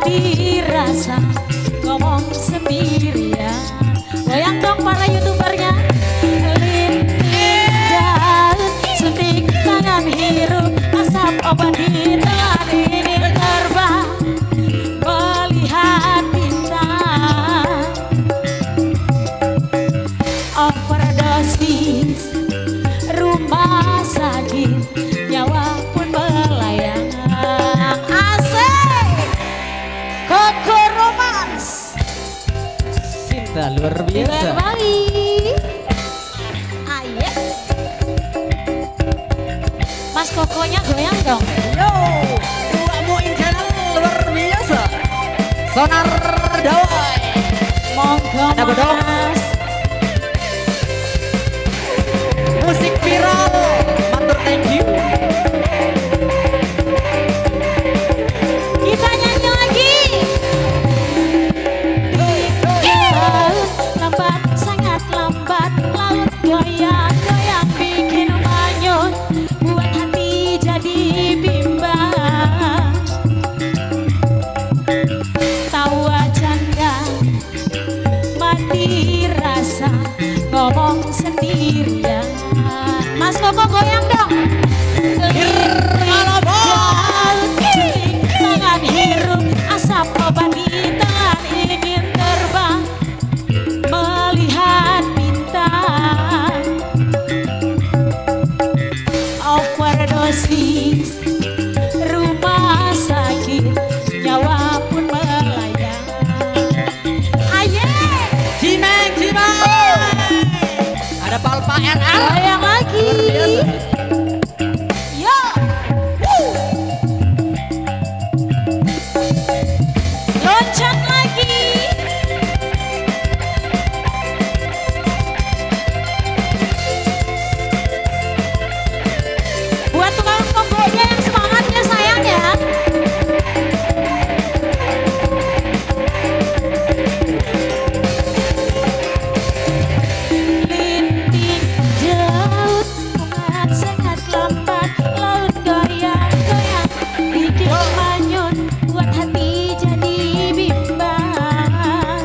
Dirasa ngomong sendirian. Goyang dong para youtubernya. Linting daun, suntik tangan hirup asap obat ditelan ini terbang melihat bintang. Overdosis rumah sakit, nyawa pun melayang. Koko Romans Cinta luar biasa. Bali. Ayo Mas Kokonya goyang dong. Yo, Buakmu Channel luar biasa. Sonar Dawai. Monggo Ada bedong. Mas. Musik viral. Matur thank you. Kita nyanyi lagi. Lambat, sangat lambat. Laut goyang-goyang bikin manyun, buat hati jadi bimbang. Tawa janda, mati rasa, ngomong sendirian. Mas Koko goyang dong. Tangan hirup asap obat ditelan ingin terbang melihat bintang. Overdosis rumah sakit, nyawa pun melayang. Aye Cimeng. Ada Palpa RR. goyang lagi. Yo loncat lagi. Buat tukang kombonya yang semangat ya sayang ya. Linting jauh, sangat lambat. Laut goyang-goyang bikin manyun, buat hati jadi bimbang.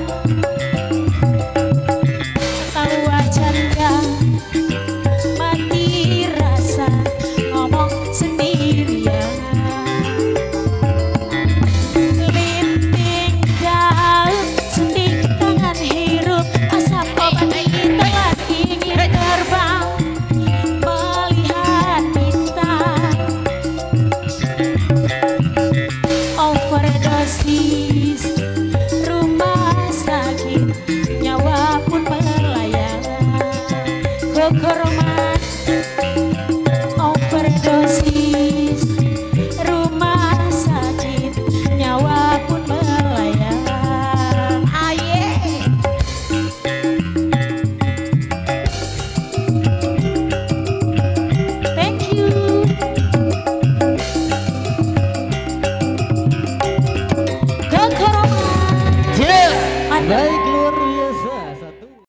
Tawa janda, mati rasa, ngomong sendirian. Linting daun, suntik tangan hirup asap obat ditelan ingin terbang melihat bintang. Overdosis